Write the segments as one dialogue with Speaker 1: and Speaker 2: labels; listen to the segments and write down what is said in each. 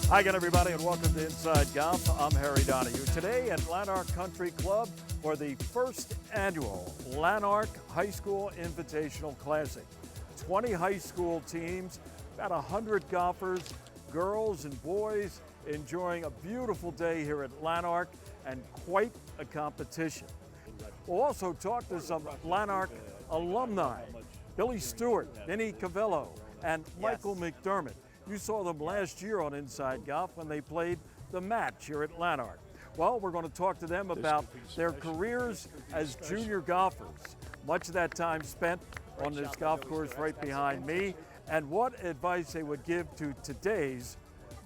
Speaker 1: Hi again, everybody, and welcome to Inside Golf. I'm Harry Donahue. Today at Llanerch Country Club for the first annual Llanerch High School Invitational Classic. 20 high school teams, about 100 golfers, girls and boys, enjoying a beautiful day here at Llanerch and quite a competition. We'll also talk to some Llanerch alumni, Billy Stewart, Vinny Cavello, and Michael McDermott. You saw them last year on Inside Golf when they played the match here at Llanerch. Well, we're going to talk to them about their careers as junior golfers. Much of that time spent on this golf course right behind me, and what advice they would give to today's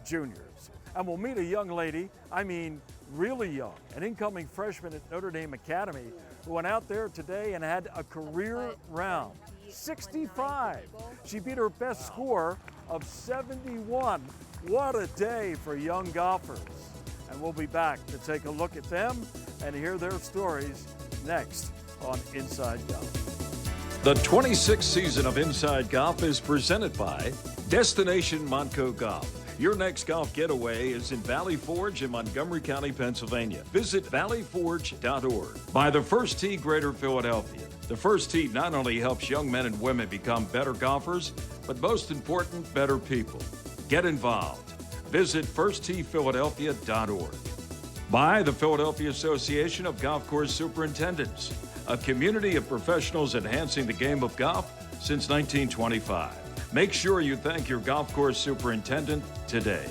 Speaker 1: juniors. And we'll meet a young lady, I mean really young, an incoming freshman at Notre Dame Academy who went out there today and had a career round. 65. She beat her best score of 71. What a day for young golfers. And we'll be back to take a look at them and hear their stories next on Inside Golf.
Speaker 2: The 26th season of Inside Golf is presented by Destination Montco Golf. Your next golf getaway is in Valley Forge in Montgomery County, Pennsylvania. Visit valleyforge.org. By the First Tee Greater Philadelphia. The First Tee not only helps young men and women become better golfers, but most important, better people. Get involved. Visit firstteephiladelphia.org. By the Philadelphia Association of Golf Course Superintendents, a community of professionals enhancing the game of golf since 1925. Make sure you thank your golf course superintendent today.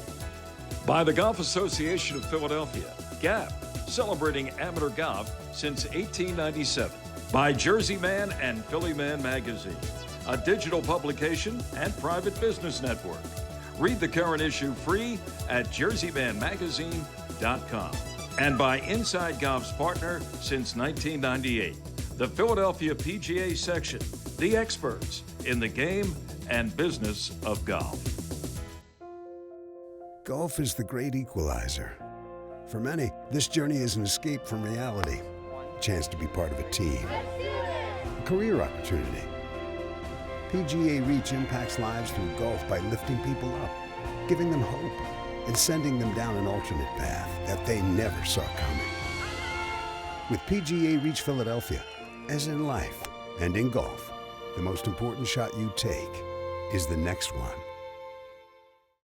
Speaker 2: By the Golf Association of Philadelphia, GAP, celebrating amateur golf since 1897. By Jersey Man and Philly Man magazine, a digital publication and private business network. Read the current issue free at jerseymanmagazine.com. And by Inside Golf's partner since 1998, the Philadelphia PGA section, the experts in the game and business of golf.
Speaker 3: Golf is the great equalizer. For many, this journey is an escape from reality, a chance to be part of a team, a career opportunity. PGA Reach impacts lives through golf by lifting people up, giving them hope, and sending them down an alternate path that they never saw coming. With PGA Reach Philadelphia, as in life and in golf, the most important shot you take is the next one.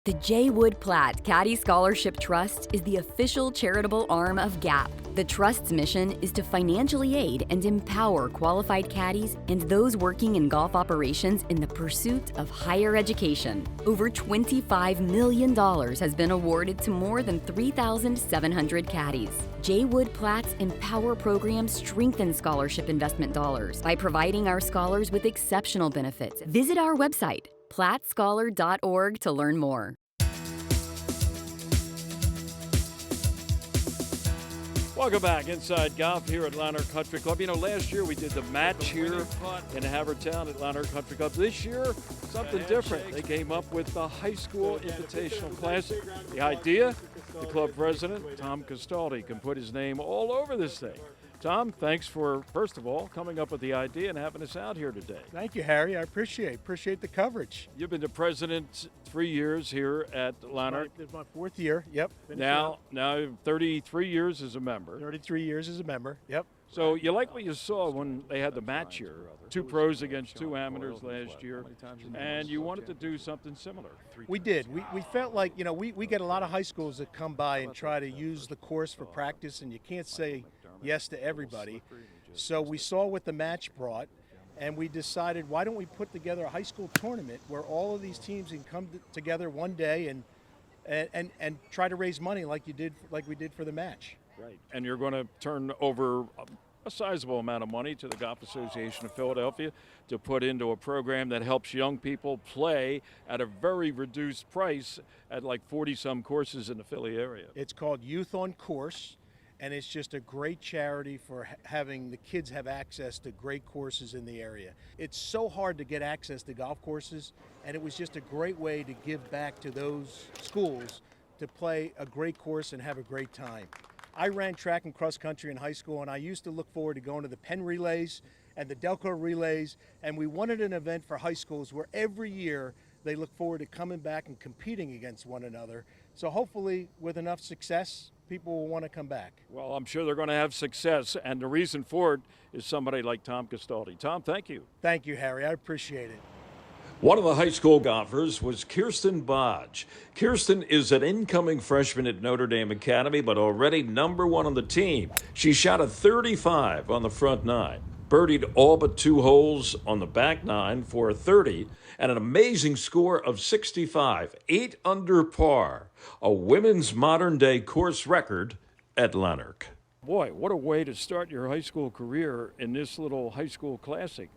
Speaker 4: The J. Wood Platt Caddy Scholarship Trust is the official charitable arm of GAP. The Trust's mission is to financially aid and empower qualified caddies and those working in golf operations in the pursuit of higher education. Over $25 million has been awarded to more than 3,700 caddies. J. Wood Platt's Empower program strengthens scholarship investment dollars by providing our scholars with exceptional benefits. Visit our website, plattscholar.org, to learn more.
Speaker 1: Welcome back, Inside Golf here at Llanerch Country Club. You know, last year we did the match here in Havertown at Llanerch Country Club. This year, something different. They came up with the High School Invitational Classic. The idea, the club president, Tom Castaldi, can put his name all over this thing. Tom, thanks for, first of all, coming up with the idea and having us out here today.
Speaker 5: Thank you, Harry. I appreciate the coverage.
Speaker 1: You've been the president 3 years here at Llanerch.
Speaker 5: This is my fourth year. Yep.
Speaker 1: Now 33 years as a member.
Speaker 5: 33 years as a member. Yep.
Speaker 1: So you like what you saw when they had the match here, two pros against two amateurs last year, and you wanted to do something similar.
Speaker 5: We did. We felt like, you know, we get a lot of high schools that come by and try to use the course for practice, and you can't say yes to everybody. So we saw what the match brought, and we decided, why don't we put together a high school tournament where all of these teams can come together one day and try to raise money like we did for the match.
Speaker 1: Right. And you're going to turn over a sizable amount of money to the Golf Association of Philadelphia to put into a program that helps young people play at a very reduced price at like 40-some courses in the Philly area.
Speaker 5: It's called Youth on Course, and it's just a great charity for having the kids have access to great courses in the area. It's so hard to get access to golf courses, and it was just a great way to give back to those schools to play a great course and have a great time. I ran track and cross country in high school, and I used to look forward to going to the Penn Relays and the Delco Relays, and we wanted an event for high schools where every year they look forward to coming back and competing against one another. So hopefully with enough success, people will want to come back.
Speaker 1: Well, I'm sure they're going to have success, and the reason for it is somebody like Tom Castaldi. Tom, thank you.
Speaker 5: Thank you, Harry. I appreciate it.
Speaker 2: One of the high school golfers was Kirsten Bodge. Kirsten is an incoming freshman at Notre Dame Academy, but already #1 on the team. She shot a 35 on the front nine, birdied all but 2 holes on the back nine for a 30, and an amazing score of 65, 8 under par, a women's modern-day course record at Llanerch. Boy, what a way to start your high school career in this little high school classic.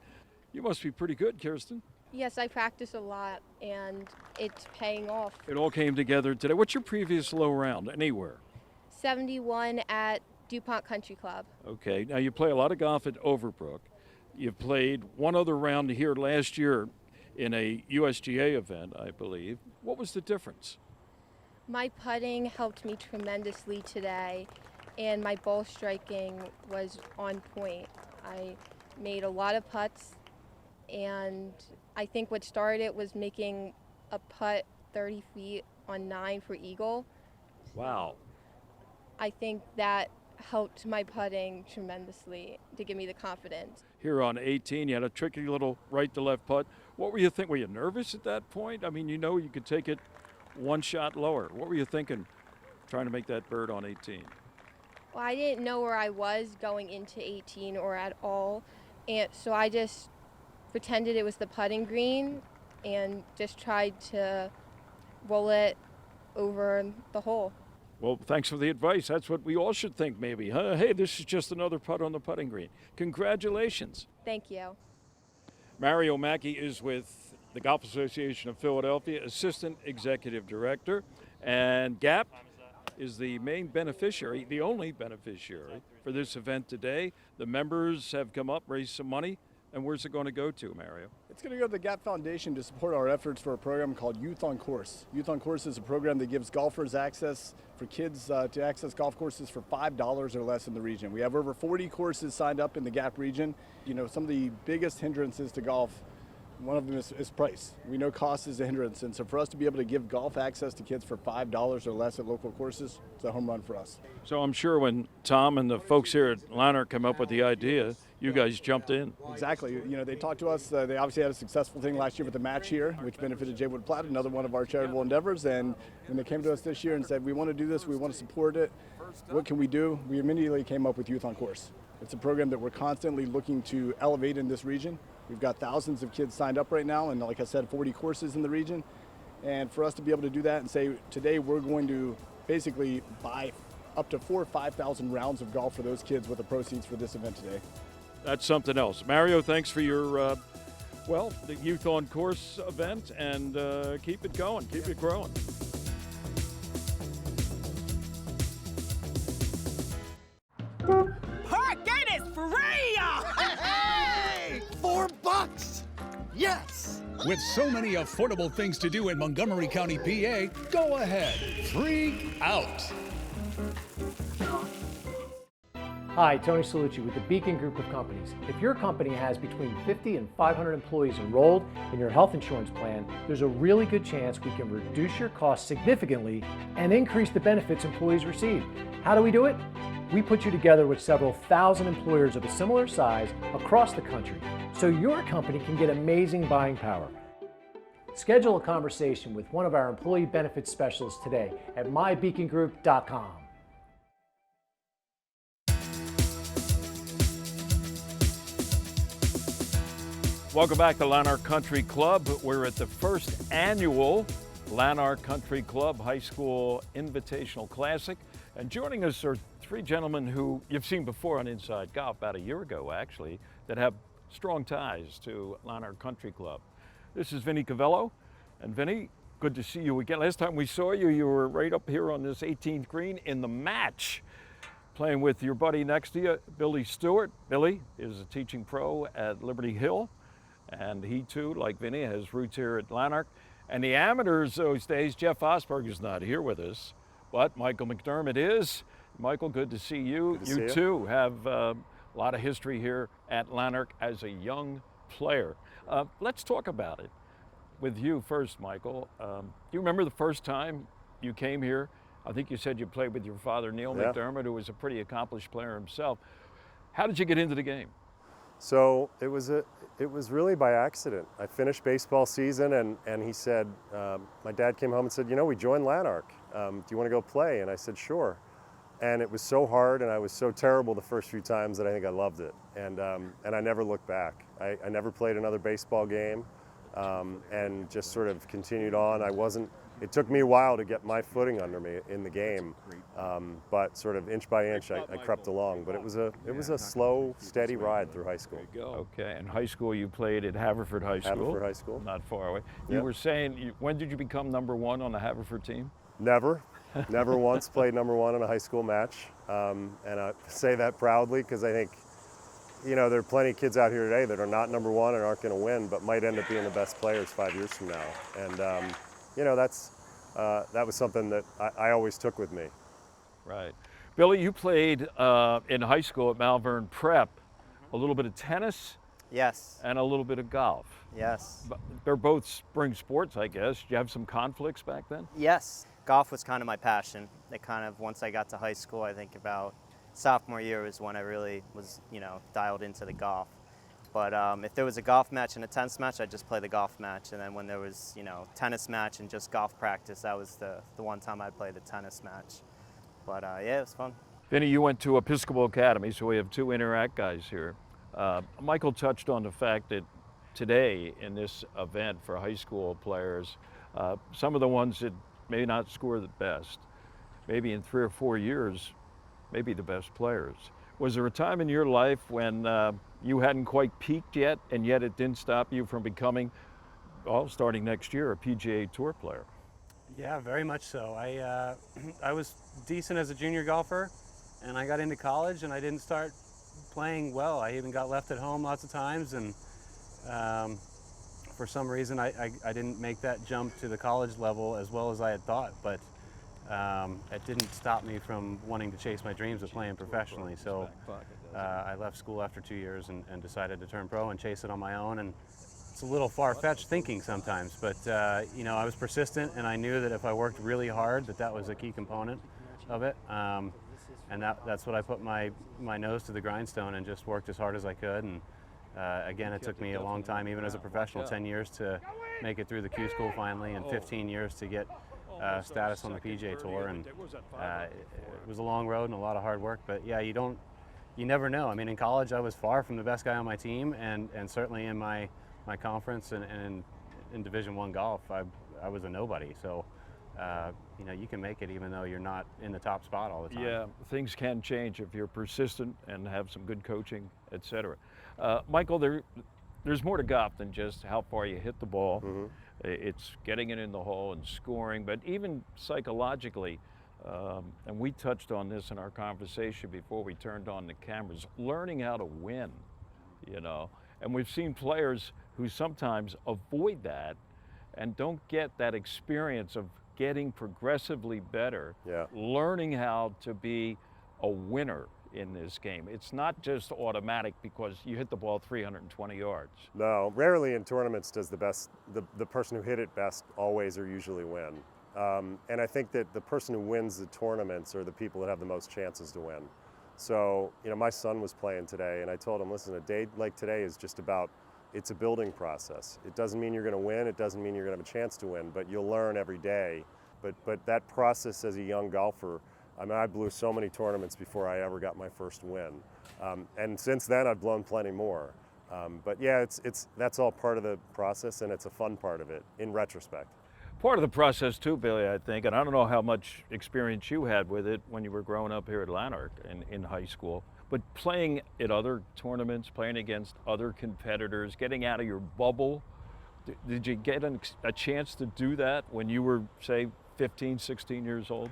Speaker 2: You must be pretty good, Kirsten.
Speaker 6: Yes, I practice a lot, and it's paying off.
Speaker 1: It all came together today. What's your previous low round anywhere?
Speaker 6: 71 at DuPont Country Club.
Speaker 1: Okay, now you play a lot of golf at Overbrook. You've played one other round here last year in a USGA event, I believe. What was the difference?
Speaker 6: My putting helped me tremendously today, and my ball striking was on point. I made a lot of putts, and I think what started it was making a putt 30 feet on 9 for eagle.
Speaker 1: Wow.
Speaker 6: I think that helped my putting tremendously to give me the confidence.
Speaker 1: Here on 18, you had a tricky little right to left putt. What were you thinking? Were you nervous at that point? I mean, you know you could take it one shot lower. What were you thinking trying to make that bird on 18?
Speaker 6: Well, I didn't know where I was going into 18 or at all, and so I just pretended it was the putting green and just tried to roll it over the hole.
Speaker 1: Well, thanks for the advice. That's what we all should think maybe. Huh? Hey, this is just another putt on the putting green. Congratulations.
Speaker 6: Thank you.
Speaker 1: Mario Mackey is with the Golf Association of Philadelphia, Assistant Executive Director, and GAP is the main beneficiary, the only beneficiary for this event today. The members have come up, raised some money. And where's it going to go to, Mario?
Speaker 7: It's going to go to the GAP Foundation to support our efforts for a program called Youth on Course. Youth on Course is a program that gives golfers access for kids to access golf courses for $5 or less in the region. We have over 40 courses signed up in the GAP region. You know, some of the biggest hindrances to golf, one of them is price. We know cost is a hindrance, and so for us to be able to give golf access to kids for $5 or less at local courses, it's a home run for us.
Speaker 1: So I'm sure when Tom and the folks here at Llanerch came up with the idea, you guys jumped in.
Speaker 7: Exactly. You know, they talked to us. They obviously had a successful thing last year with the match here, which benefited J. Wood Platt, another one of our charitable endeavors. And when they came to us this year and said, we want to do this, we want to support it, what can we do? We immediately came up with Youth on Course. It's a program that we're constantly looking to elevate in this region. We've got thousands of kids signed up right now, and like I said, 40 courses in the region. And for us to be able to do that and say, today we're going to basically buy up to 4,000 or 5,000 rounds of golf for those kids with the proceeds for this event today.
Speaker 1: That's something else. Mario, thanks for your, the Youth on Course event, and keep it going, keep it growing.
Speaker 8: Parkgate is free! Hey! $4! Yes!
Speaker 9: With so many affordable things to do in Montgomery County, PA, go ahead, freak out.
Speaker 10: Hi, Tony Salucci with the Beacon Group of Companies. If your company has between 50 and 500 employees enrolled in your health insurance plan, there's a really good chance we can reduce your costs significantly and increase the benefits employees receive. How do we do it? We put you together with several thousand employers of a similar size across the country so your company can get amazing buying power. Schedule a conversation with one of our employee benefits specialists today at mybeacongroup.com.
Speaker 1: Welcome back to Llanerch Country Club. We're at the first annual Llanerch Country Club High School Invitational Classic. And joining us are 3 gentlemen who you've seen before on Inside Golf, about a year ago actually, that have strong ties to Llanerch Country Club. This is Vinny Cavello. And Vinny, good to see you again. Last time we saw you, you were right up here on this 18th green in the match, playing with your buddy next to you, Billy Stewart. Billy is a teaching pro at Liberty Hill. And he too, like Vinny, has roots here at Llanerch. And the amateurs those days, Jeff Osberg is not here with us, but Michael McDermott is. Michael, good to see you. You too have a lot of history here at Llanerch as a young player. Let's talk about it. with you first, Michael. Do you remember the first time you came here? I think you said you played with your father, Neil McDermott, who was a pretty accomplished player himself. How did you get into the game?
Speaker 11: So it was really by accident. I finished baseball season, and he said, my dad came home and said, we joined Llanerch. Do you want to go play? And I said, sure. And it was so hard, and I was so terrible the first few times that I think I loved it. And I never looked back. I never played another baseball game, and just sort of continued on. It took me a while to get my footing under me in the game, but sort of inch by inch I crept along. But it was a slow, steady ride through high school.
Speaker 1: Okay, and high school you played at Haverford High School.
Speaker 11: Haverford High School.
Speaker 1: Not far away. You were saying, when did you become #1 on the Haverford team?
Speaker 11: Never. Never once played #1 in a high school match. And I say that proudly because I think, there are plenty of kids out here today that are not #1 and aren't going to win, but might end up being the best players 5 years from now. And, that was something that I always took with me.
Speaker 1: Right. Billy, you played in high school at Malvern Prep, a little bit of tennis.
Speaker 12: Yes.
Speaker 1: And a little bit of golf.
Speaker 12: Yes.
Speaker 1: They're both spring sports, I guess. Did you have some conflicts back then?
Speaker 12: Yes. Golf was kind of my passion. Once I got to high school, I think about sophomore year was when I really was, dialed into the golf. But if there was a golf match and a tennis match, I'd just play the golf match. And then when there was, tennis match and just golf practice, that was the one time I'd play the tennis match. But yeah, it was fun.
Speaker 1: Vinny, you went to Episcopal Academy, so we have two Interact guys here. Michael touched on the fact that today in this event for high school players, some of the ones that may not score the best, maybe in 3 or 4 years, maybe the best players. Was there a time in your life when you hadn't quite peaked yet, and yet it didn't stop you from becoming, starting next year, a PGA Tour player?
Speaker 13: Yeah, very much so. I was decent as a junior golfer, and I got into college, and I didn't start playing well. I even got left at home lots of times, and for some reason I didn't make that jump to the college level as well as I had thought, but it didn't stop me from wanting to chase my dreams of playing professionally. So I left school after 2 years and decided to turn pro and chase it on my own. And it's a little far-fetched thinking sometimes, but I was persistent, and I knew that if I worked really hard, that was a key component of it. And that's what I put my nose to the grindstone and just worked as hard as I could. And again, it took me a long time, even as a professional, 10 years to make it through the Q school finally, and 15 years to get status on the PGA Tour. And it was a long road and a lot of hard work, but yeah, you never know. I mean, in college, I was far from the best guy on my team, and certainly in my conference and in Division I golf, I was a nobody. So you can make it even though you're not in the top spot all the time.
Speaker 1: Yeah, things can change if you're persistent and have some good coaching, etc. Michael, there's more to golf than just how far you hit the ball.
Speaker 11: Mm-hmm.
Speaker 1: It's getting it in the hole and scoring, but even psychologically, and we touched on this in our conversation before we turned on the cameras, learning how to win, and we've seen players who sometimes avoid that and don't get that experience of getting progressively better, learning how to be a winner in this game. It's not just automatic because you hit the ball 320 yards.
Speaker 11: No, rarely in tournaments does the person who hit it best always or usually win. And I think that the person who wins the tournaments are the people that have the most chances to win. So, my son was playing today, and I told him, listen, a day like today is just about, it's a building process. It doesn't mean you're going to win. It doesn't mean you're going to have a chance to win, but you'll learn every day. But that process as a young golfer, I blew so many tournaments before I ever got my first win. And since then, I've blown plenty more. But yeah, that's all part of the process, and it's a fun part of it in retrospect.
Speaker 1: Part of the process too, Billy, I think, and I don't know how much experience you had with it when you were growing up here at Llanerch in high school, but playing at other tournaments, playing against other competitors, getting out of your bubble, did you get a chance to do that when you were, say, 15, 16 years old?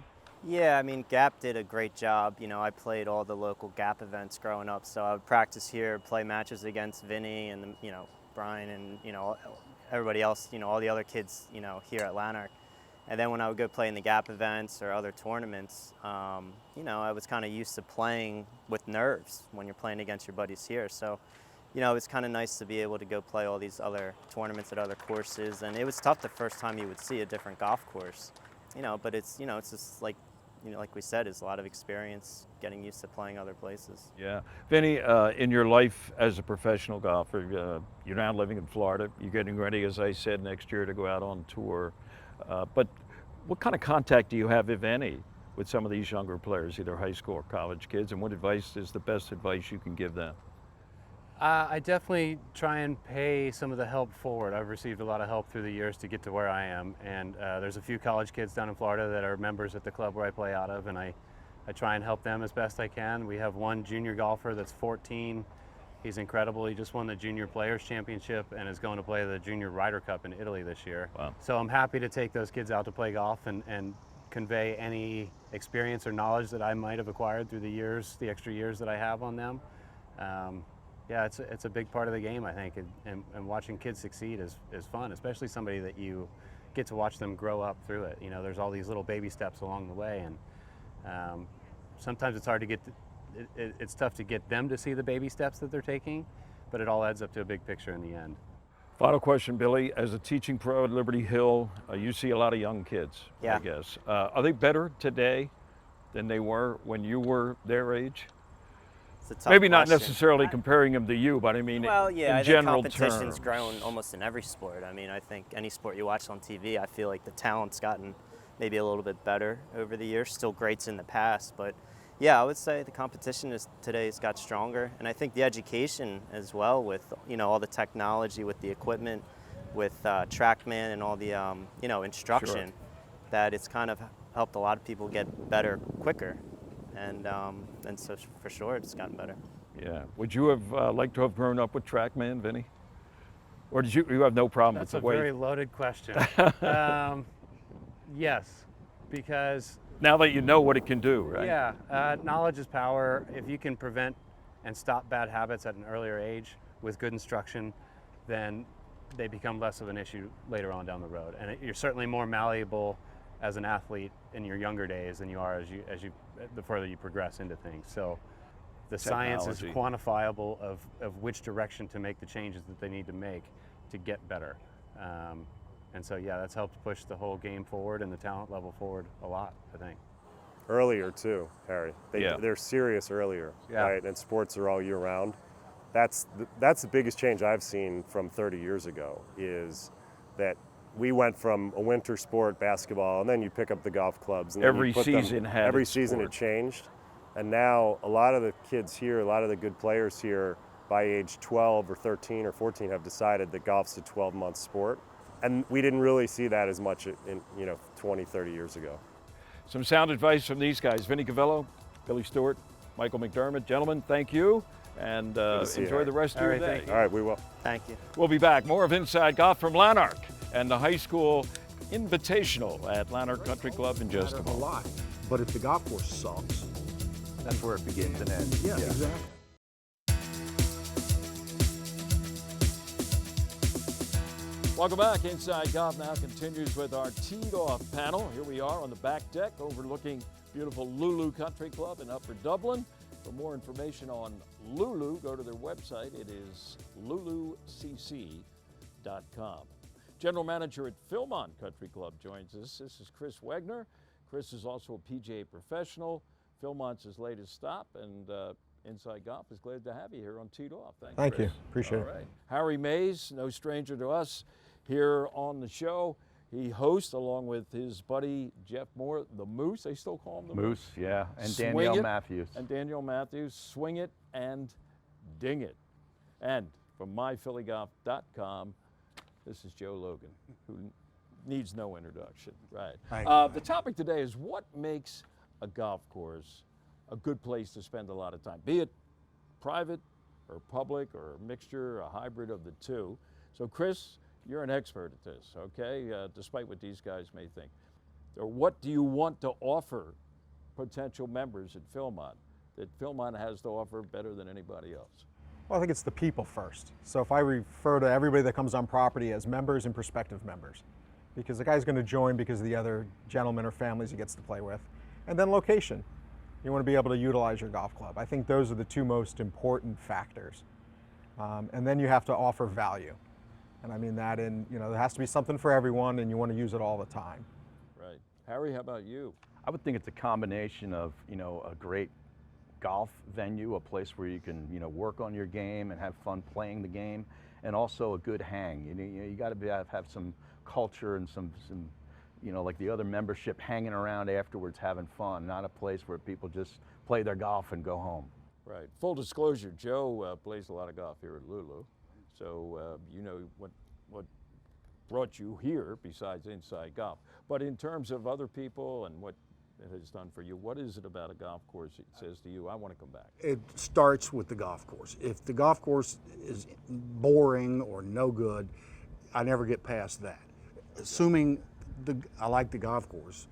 Speaker 12: Yeah, I mean, GAP did a great job. I played all the local GAP events growing up, so I would practice here, play matches against Vinny and, Brian and, everybody else, all the other kids, here at Llanerch. And then when I would go play in the GAP events or other tournaments, I was kind of used to playing with nerves when you're playing against your buddies here. So you know, it was kind of nice to be able to go play all these other tournaments at other courses. And it was tough the first time you would see a different golf course, you know, but it's, you know, it's just like, you know, like we said, it's a lot of experience getting used to playing other places.
Speaker 1: Yeah. Vinny, in your life as a professional golfer, you're now living in Florida. You're getting ready, as I said, next year to go out on tour. But what kind of contact do you have, if any, with some of these younger players, either high school or college kids? And what advice is the best advice you can give them?
Speaker 13: I definitely try and pay some of the help forward. I've received a lot of help through the years to get to where I am, and there's a few college kids down in Florida that are members at the club where I play out of, and I try and help them as best I can. We have one junior golfer that's 14. He's incredible. He just won the Junior Players Championship and is going to play the Junior Ryder Cup in Italy this year.
Speaker 1: Wow.
Speaker 13: So I'm happy to take those kids out to play golf and convey any experience or knowledge that I might have acquired through the years, the extra years that I have on them. Yeah, it's a big part of the game, I think, and watching kids succeed is fun, especially somebody that you get to watch them grow up through it. You know, there's all these little baby steps along the way, and sometimes it's hard to get, it's tough to get them to see the baby steps that they're taking, but it all adds up to a big picture in the end.
Speaker 1: Final question, Billy. As a teaching pro at Liberty Hill, you see a lot of young kids,
Speaker 12: Yeah.
Speaker 1: I guess. Are they better today than they were when you were their age?
Speaker 12: It's a tough
Speaker 1: Maybe not
Speaker 12: question.
Speaker 1: necessarily comparing them to you, but I mean,
Speaker 12: Well, yeah,
Speaker 1: in
Speaker 12: I think
Speaker 1: general
Speaker 12: competition's
Speaker 1: terms.
Speaker 12: grown almost in every sport. I mean, I think any sport you watch on TV, I feel like the talent's gotten maybe a little bit better over the years. Still greats in the past, but yeah, I would say the competition today's got stronger, and I think the education as well, with, you know, all the technology, with the equipment, with TrackMan and all the you know, instruction,
Speaker 1: Sure.
Speaker 12: that it's kind of helped a lot of people get better quicker, and so for sure it's gotten better.
Speaker 1: Yeah. Would you have liked to have grown up with TrackMan, Vinny? Or did you have no problem
Speaker 13: That's
Speaker 1: with
Speaker 13: a
Speaker 1: the way?
Speaker 13: very loaded question. Yes, because
Speaker 1: Now that you know what it can do, right?
Speaker 13: yeah, knowledge is power. If you can prevent and stop bad habits at an earlier age with good instruction, then they become less of an issue later on down the road. And you're certainly more malleable as an athlete in your younger days than you are as you the further you progress into things. So the science is
Speaker 1: Technology.
Speaker 13: quantifiable of which direction to make the changes that they need to make to get better. And so, yeah, that's helped push the whole game forward and the talent level forward a lot, I think.
Speaker 11: Earlier too, Harry.
Speaker 1: Yeah.
Speaker 11: They're serious earlier,
Speaker 13: Yeah.
Speaker 11: right? And sports are all year round. That's the biggest change I've seen from 30 years ago, is that we went from a winter sport, basketball, and then you pick up the golf clubs. And then
Speaker 1: Every
Speaker 11: you put them-
Speaker 1: season had
Speaker 11: every
Speaker 1: its
Speaker 11: season
Speaker 1: sport.
Speaker 11: it changed. And now a lot of the kids here, a lot of the good players here by age 12 or 13 or 14 have decided that golf's a 12-month sport. And we didn't really see that as much in 20, 30 years ago.
Speaker 1: Some sound advice from these guys: Vinny Cavello, Billy Stewart, Michael McDermott. Gentlemen, thank you, and
Speaker 11: to see you,
Speaker 1: enjoy
Speaker 11: Harry.
Speaker 1: the rest of
Speaker 13: All
Speaker 1: your
Speaker 13: right,
Speaker 1: day.
Speaker 13: thank you.
Speaker 11: All right, we will.
Speaker 12: Thank you.
Speaker 1: We'll be back. More of Inside Golf from Llanerch and the high school invitational at Llanerch Country Club in just a moment.
Speaker 14: lot. But if the golf course sucks,
Speaker 9: That's where it begins and ends.
Speaker 14: yeah, exactly.
Speaker 1: Welcome back. Inside Golf now continues with our teed off panel. Here we are on the back deck overlooking beautiful Lulu Country Club in Upper Dublin. For more information on Lulu, go to their website. It is lulucc.com. General Manager at Philmont Country Club joins us. This is Chris Wegner. Chris is also a PGA professional. Philmont's his latest stop, and Inside Golf is glad to have you here on Teed Off.
Speaker 14: Thank
Speaker 1: Chris.
Speaker 14: you. Appreciate
Speaker 1: All
Speaker 14: it.
Speaker 1: right. Harry Mays, no stranger to us here on the show. He hosts, along with his buddy Jeff Moore, the Moose. They still call him the Moose.
Speaker 15: Moose, yeah, and
Speaker 1: Swing
Speaker 15: Danielle
Speaker 1: It,
Speaker 15: Matthews.
Speaker 1: And Danielle Matthews. Swing it and ding it. And from myphillygolf.com, this is Joe Logan, who needs no introduction. Right.
Speaker 14: Thank you.
Speaker 1: The topic today is what makes a golf course a good place to spend a lot of time, be it private or public or a mixture, a hybrid of the two. So Chris, you're an expert at this, okay, despite what these guys may think. Or what do you want to offer potential members at Philmont that Philmont has to offer better than anybody else?
Speaker 16: Well, I think it's the people first. So if I refer to everybody that comes on property as members and prospective members, because the guy's going to join because of the other gentlemen or families he gets to play with. And then location. You want to be able to utilize your golf club. I think those are the two most important factors. And then you have to offer value. And I mean that in, there has to be something for everyone, and you want to use it all the time.
Speaker 1: Right. Harry, how about you?
Speaker 15: I would think it's a combination of, a great golf venue, a place where you can, work on your game and have fun playing the game, and also a good hang. You got to have some culture and some like the other membership hanging around afterwards having fun, not a place where people just play their golf and go home.
Speaker 1: Right. Full disclosure, Joe plays a lot of golf here at Lulu, so you know what brought you here besides Inside Golf. But in terms of other people and what it has done for you, what is it about a golf course that says to you, I want to come back?
Speaker 14: It starts with the golf course. If the golf course is boring or no good, I never get past that. Assuming I like the golf course,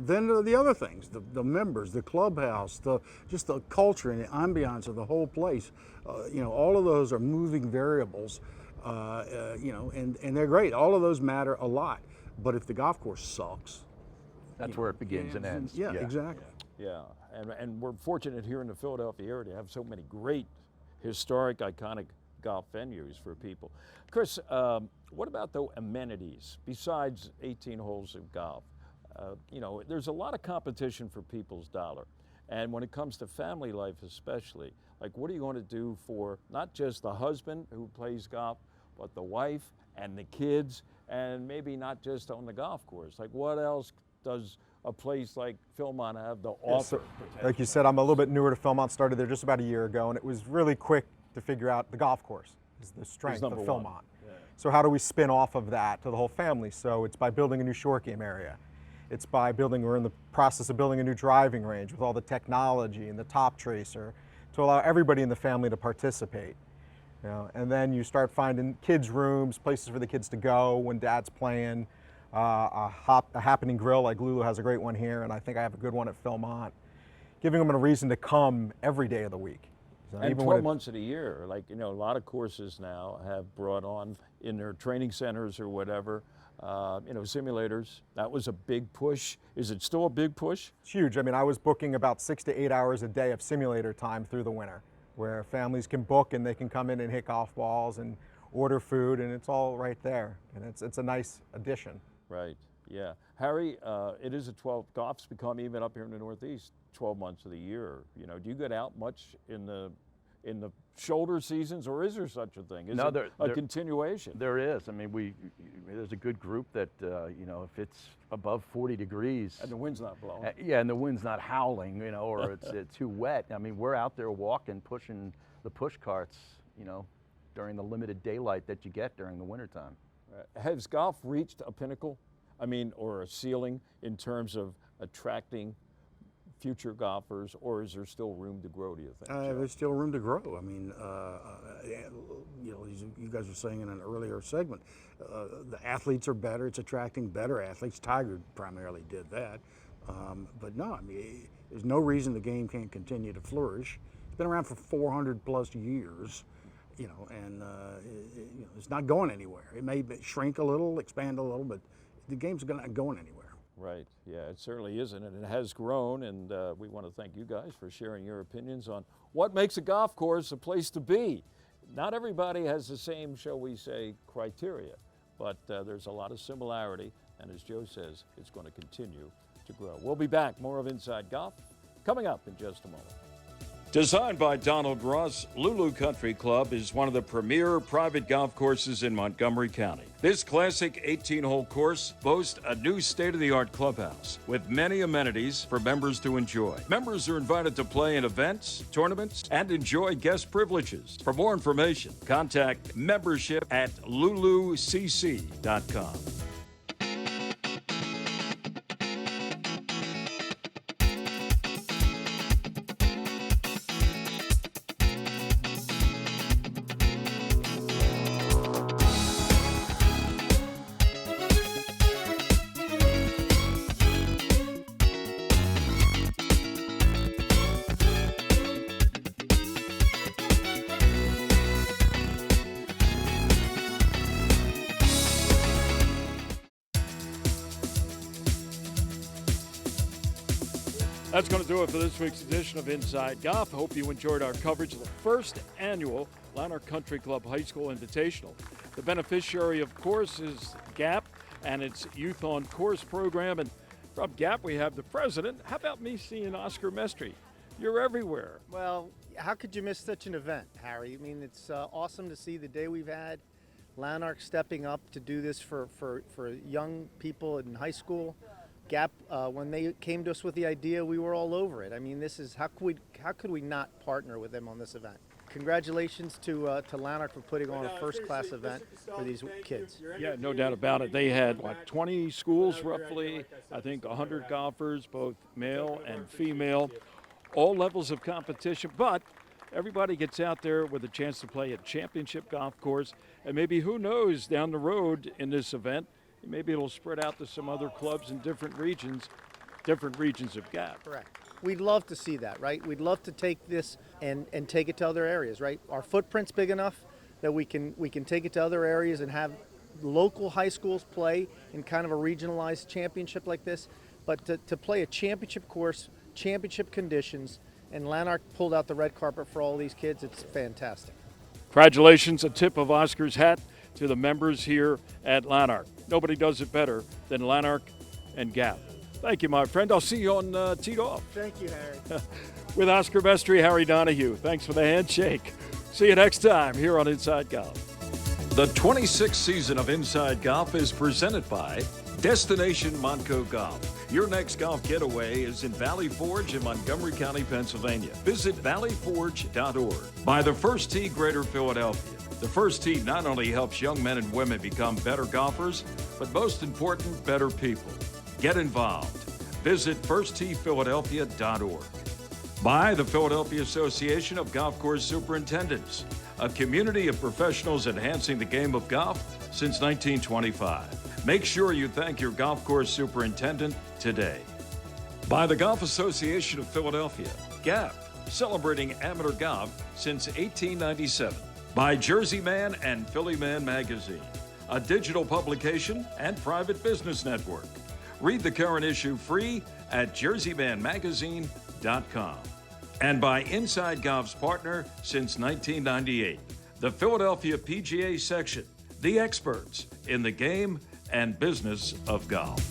Speaker 14: then the other things, the members, the clubhouse, just the culture and the ambiance of the whole place, all of those are moving variables, and they're great. All of those matter a lot. But if the golf course sucks,
Speaker 15: that's where it begins and ends.
Speaker 14: Yeah, exactly.
Speaker 1: Yeah, and we're fortunate here in the Philadelphia area to have so many great, historic, iconic golf venues for people. Chris, what about the amenities besides 18 holes of golf? There's a lot of competition for people's dollar. And when it comes to family life especially, like what are you going to do for not just the husband who plays golf, but the wife and the kids, and maybe not just on the golf course? Like what else does a place like Philmont have to offer?
Speaker 16: Like you said, I'm a little bit newer to Philmont, started there just about a year ago, and it was really quick to figure out the golf course is the strength of Philmont.
Speaker 1: Yeah.
Speaker 16: So how do we spin off of that to the whole family? So it's by building a new short game area. It's by we're in the process of building a new driving range with all the technology and the top tracer to allow everybody in the family to participate. And then you start finding kids' rooms, places for the kids to go when dad's playing, a happening grill like Lulu has a great one here, and I think I have a good one at Philmont, giving them a reason to come every day of the week.
Speaker 1: And even 12 months of the year, like, a lot of courses now have brought on in their training centers or whatever, simulators. That was a big push. Is it still a big push?
Speaker 16: It's huge. I mean, I was booking about 6 to 8 hours a day of simulator time through the winter, where families can book and they can come in and hit golf balls and order food, and it's all right there. And it's a nice addition.
Speaker 1: Right, yeah. Harry, it is golf's become, even up here in the Northeast, 12 months of the year. Do you get out much in the shoulder seasons, or is there such a thing? Is it a continuation?
Speaker 15: There is. I mean, there's a good group that, if it's above 40 degrees.
Speaker 1: And the wind's not blowing.
Speaker 15: And the wind's not howling, or it's too wet. I mean, we're out there walking, pushing the push carts, during the limited daylight that you get during the wintertime.
Speaker 1: Has golf reached a pinnacle, or a ceiling in terms of attracting future golfers, or is there still room to grow, do you think?
Speaker 14: There's still room to grow. I mean, you guys were saying in an earlier segment, the athletes are better. It's attracting better athletes. Tiger primarily did that. But no, I mean, there's no reason the game can't continue to flourish. It's been around for 400 plus years. And it's not going anywhere. It may shrink a little, expand a little, but the game's not going anywhere.
Speaker 1: Right, yeah, it certainly isn't, and it has grown, and we want to thank you guys for sharing your opinions on what makes a golf course a place to be. Not everybody has the same, shall we say, criteria, but there's a lot of similarity, and as Joe says, it's going to continue to grow. We'll be back, more of Inside Golf, coming up in just a moment.
Speaker 2: Designed by Donald Ross, Lulu Country Club is one of the premier private golf courses in Montgomery County. This classic 18-hole course boasts a new state-of-the-art clubhouse with many amenities for members to enjoy. Members are invited to play in events, tournaments, and enjoy guest privileges. For more information, contact membership@lulucc.com.
Speaker 1: That's going to do it for this week's edition of Inside Golf. Hope you enjoyed our coverage of the first annual Llanerch Country Club High School Invitational. The beneficiary, of course, is GAP and its Youth on Course program. And from GAP, we have the president. How about me seeing Oscar Mestry? You're everywhere.
Speaker 5: Well, how could you miss such an event, Harry? I mean, it's awesome to see the day we've had. Llanerch stepping up to do this for young people in high school. GAP, when they came to us with the idea, we were all over it. I mean, this is how could we not partner with them on this event? Congratulations to Llanerch for putting on a first-class event for these kids.
Speaker 1: Yeah, no doubt about it. They had, 20 schools roughly, I think 100 golfers, both male and female, all levels of competition, but everybody gets out there with a chance to play a championship golf course, and maybe, who knows, down the road in this event, maybe it'll spread out to some other clubs in different regions of GAP.
Speaker 5: Correct. We'd love to see that, right? We'd love to take this and take it to other areas, right? Our footprint's big enough that we can take it to other areas and have local high schools play in kind of a regionalized championship like this. But to play a championship course, championship conditions, and Llanerch pulled out the red carpet for all these kids, it's fantastic. Congratulations,
Speaker 1: A tip of Oscar's hat to the members here at Llanerch. Nobody does it better than Llanerch and GAP. Thank you, my friend. I'll see you on Teed Off.
Speaker 5: Thank you, Harry.
Speaker 1: With Oscar Mestry, Harry Donahue. Thanks for the handshake. See you next time here on Inside Golf.
Speaker 2: The 26th season of Inside Golf is presented by Destination Montco Golf. Your next golf getaway is in Valley Forge in Montgomery County, Pennsylvania. Visit valleyforge.org. By the First Tee Greater Philadelphia. The First Tee not only helps young men and women become better golfers, but most important, better people. Get involved. Visit firstteephiladelphia.org. By the Philadelphia Association of Golf Course Superintendents, a community of professionals enhancing the game of golf since 1925. Make sure you thank your golf course superintendent today. By the Golf Association of Philadelphia, GAP, celebrating amateur golf since 1897. By Jersey Man and Philly Man Magazine, a digital publication and private business network. Read the current issue free at jerseymanmagazine.com. And by Inside Golf's partner since 1998, the Philadelphia PGA Section, the experts in the game and business of golf.